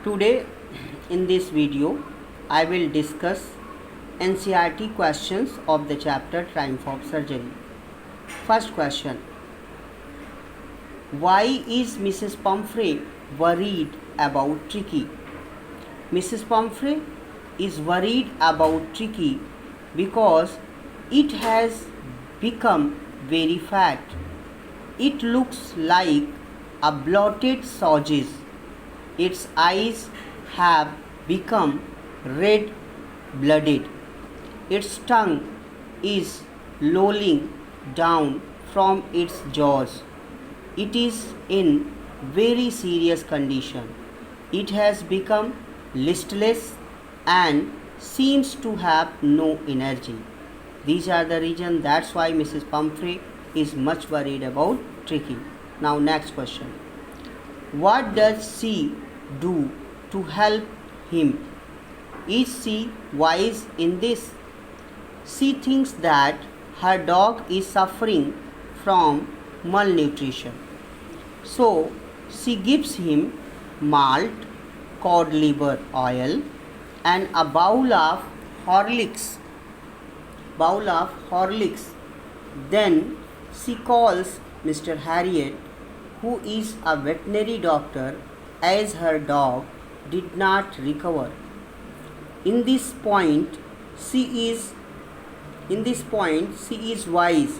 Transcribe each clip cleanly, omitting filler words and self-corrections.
Today in this video I will discuss NCERT questions of the chapter Triumph of Surgery. First question: why is Mrs. Pumphrey worried about Tricky? Mrs. Pumphrey is worried about Tricky because it has become very fat. It looks like a bloated sausage. Its eyes have become red-blooded. Its tongue is lolling down from its jaws. It is in very serious condition. It has become listless and seems to have no energy. These are the reasons. That's why Mrs. Pumphrey is much worried about Tricky. Now next question. What does she do to help him? Is she wise in this? She thinks that her dog is suffering from malnutrition. So she gives him malt, cod liver oil and a bowl of Horlicks. Then she calls Mr. Harriet, who is a veterinary doctor, as her dog did not recover. In this point she is wise,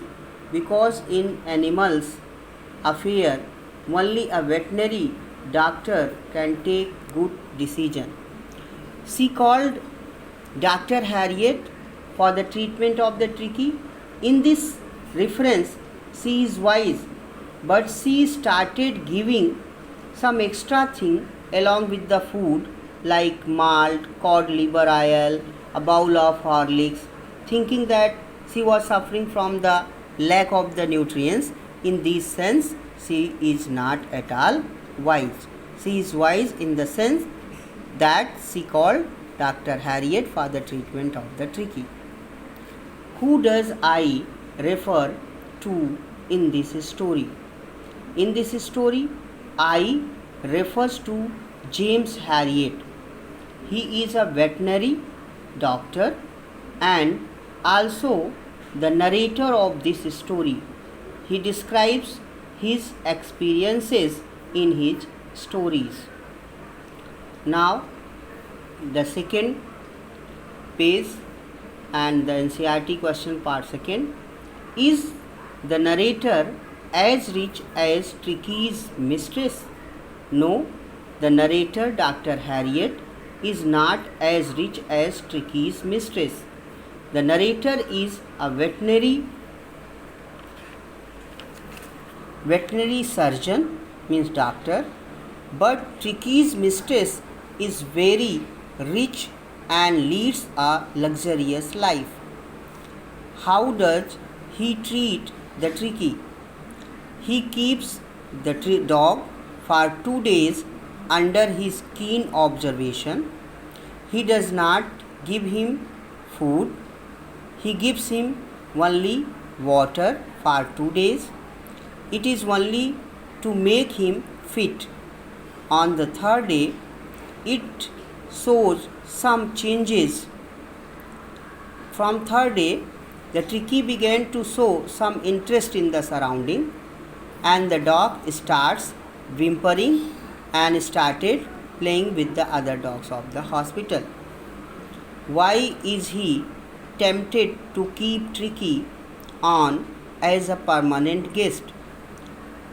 because in animals affair only a veterinary doctor can take good decision. She called Dr. Harriet for the treatment of the Tricky. In this reference she is wise, but she started giving some extra thing along with the food like malt, cod liver oil, a bowl of Horlicks, thinking that she was suffering from the lack of the nutrients. In this sense she is not at all wise. She is wise in the sense that she called Dr. Harriet for the treatment of the Tricky. Who does I refer to in this story? In this story, I refers to James Harriet. He is a veterinary doctor and also the narrator of this story. He describes his experiences in his stories. Now, the second page and the NCERT question part second. Is the narrator as rich as Tricky's mistress? No, the narrator, Dr. Harriet, is not as rich as Tricky's mistress. The narrator is a veterinary surgeon, means doctor, but Tricky's mistress is very rich and leads a luxurious life. How does he treat the Tricky? He keeps the dog for 2 days under his keen observation. He does not give him food. He gives him only water for 2 days. It is only to make him fit. On the third day, it shows some changes. From third day, the Tricky began to show some interest in the surrounding, and the dog starts whimpering and started playing with the other dogs of the hospital. Why is he tempted to keep Tricky on as a permanent guest?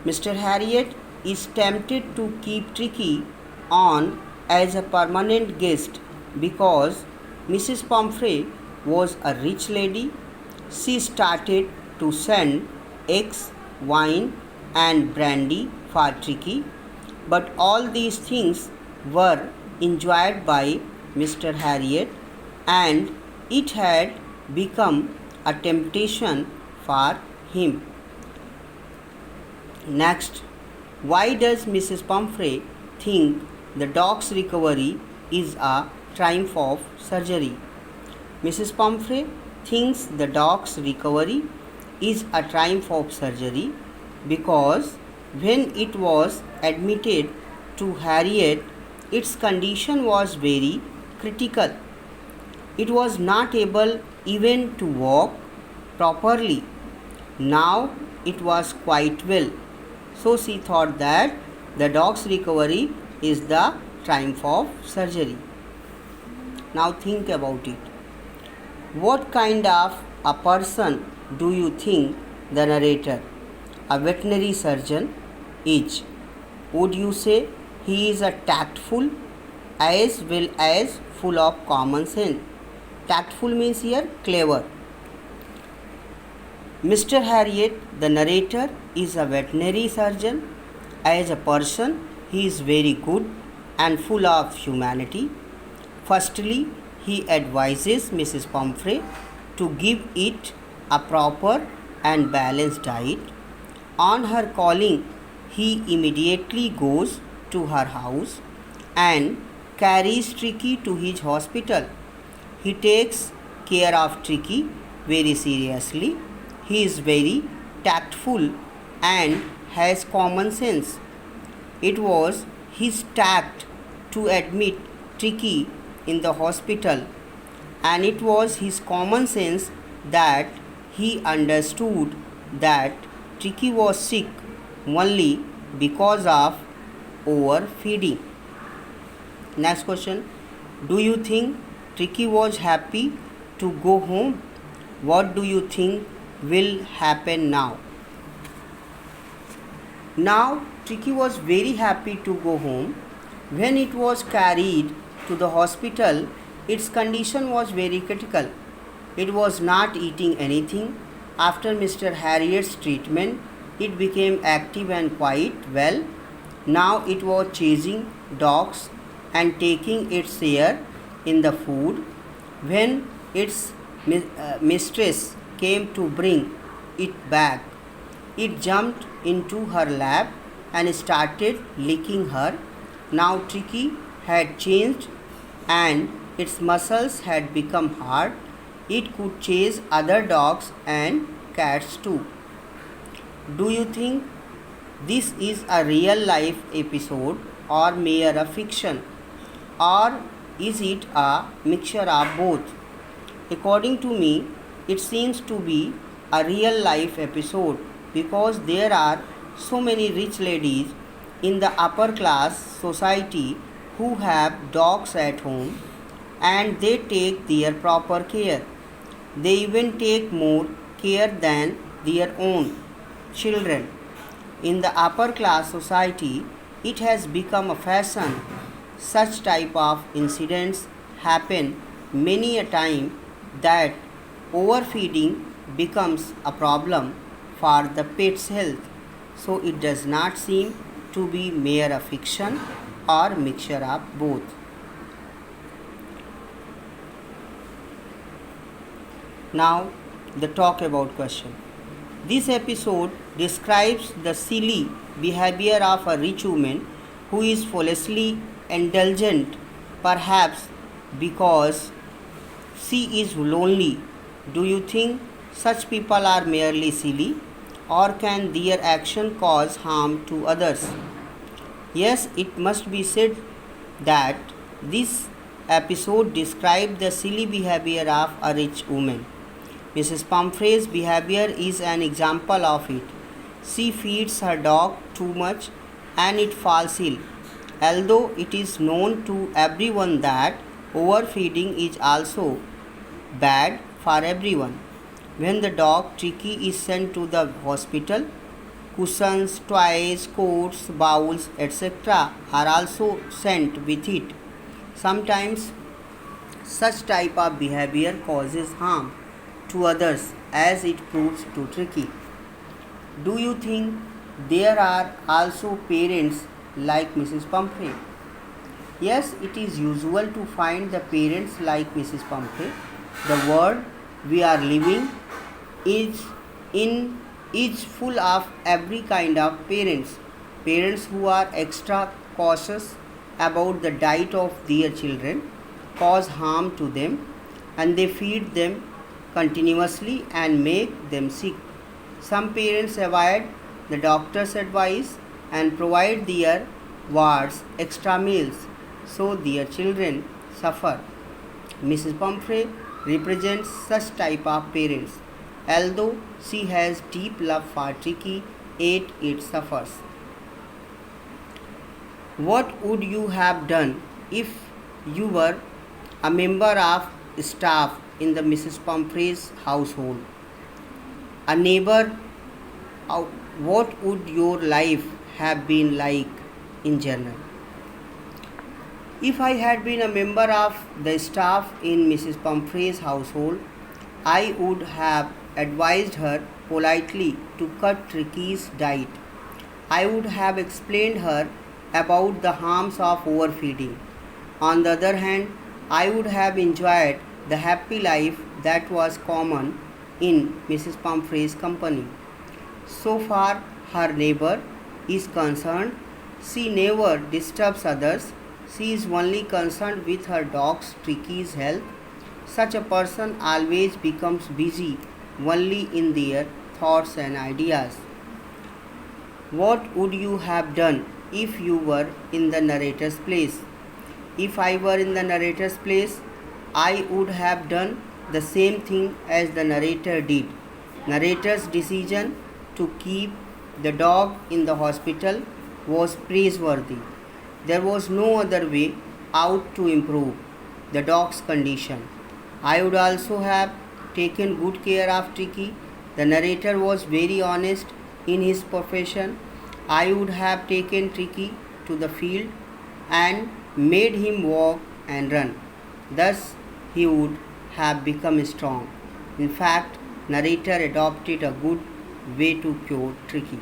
Mr. Harriet is tempted to keep Tricky on as a permanent guest because Mrs. Pumphrey was a rich lady. She started to send eggs, wine and brandy for Tricky, but all these things were enjoyed by Mr. Harriet and it had become a temptation for him. Next, why does Mrs. Pumphrey think the dog's recovery is a triumph of surgery? Mrs. Pumphrey thinks the dog's recovery is a triumph of surgery because when it was admitted to Harriet, its condition was very critical. It was not able even to walk properly. Now it was quite well. So she thought that the dog's recovery is the triumph of surgery. Now think about it. What kind of a person do you think the narrator, a veterinary surgeon, is? Would you say he is a tactful as well as full of common sense? Tactful means here clever. Mr. Harriet, the narrator, is a veterinary surgeon. As a person, he is very good and full of humanity. Firstly, he advises Mrs. Pumphrey to give it a proper and balanced diet. On her calling, he immediately goes to her house and carries Tricky to his hospital. He takes care of Tricky very seriously. He is very tactful and has common sense. It was his tact to admit Tricky in the hospital, and it was his common sense that he understood that Tricky was sick only because of overfeeding. Next question. Do you think Tricky was happy to go home? What do you think will happen now? Now Tricky was very happy to go home. When it was carried to the hospital, its condition was very critical. It was not eating anything. After Mr. Harriet's treatment, it became active and quite well. Now it was chasing dogs and taking its share in the food. When its mistress came to bring it back, it jumped into her lap and started licking her. Now Tricky had changed and its muscles had become hard. It could chase other dogs and cats too. Do you think this is a real life episode or mere a fiction? Or is it a mixture of both? According to me, it seems to be a real life episode because there are so many rich ladies in the upper class society who have dogs at home and they take their proper care. They even take more care than their own children. In the upper class society, it has become a fashion. Such type of incidents happen many a time that overfeeding becomes a problem for the pet's health. So it does not seem to be mere a fiction or mixture of both. Now the talk about question. This episode describes the silly behavior of a rich woman who is foolishly indulgent, perhaps because she is lonely. Do you think such people are merely silly, or can their action cause harm to others? Yes, it must be said that this episode describes the silly behavior of a rich woman. Mrs. Pumphrey's behavior is an example of it. She feeds her dog too much and it falls ill. Although it is known to everyone that overfeeding is also bad for everyone. When the dog Tricky is sent to the hospital, cushions, toys, coats, bowls, etc. are also sent with it. Sometimes such type of behavior causes harm to others as it proves to Tricky. Do you think there are also parents like Mrs. Pumphrey? Yes, it is usual to find the parents like Mrs. Pumphrey. The world we are living is full of every kind of parents. Parents who are extra cautious about the diet of their children, cause harm to them, and they feed them continuously and make them sick. Some parents avoid the doctor's advice and provide their wards extra meals. so their children suffer. Mrs. Pumphrey represents such type of parents. Although she has deep love for Tricky, yet it suffers. What would you have done if you were a member of staff in the Mrs. Pumphrey's household? A neighbor, uh, what would your life have been like in general? If I had been a member of the staff in Mrs. Pumphrey's household, I would have advised her politely to cut Tricky's diet. I would have explained her about the harms of overfeeding. On the other hand, I would have enjoyed the happy life that was common in Mrs. Pumphrey's company. So far her neighbor is concerned, she never disturbs others. She is only concerned with her dog's Tricky's health. Such a person always becomes busy only in their thoughts and ideas. What would you have done if you were in the narrator's place? If I were in the narrator's place, I would have done the same thing as the narrator did. Narrator's decision to keep the dog in the hospital was praiseworthy. There was no other way out to improve the dog's condition. I would also have taken good care of Tricky. The narrator was very honest in his profession. I would have taken Tricky to the field and made him walk and run. Thus, he would have become strong. In fact, narrator adopted a good way to cure Tricky.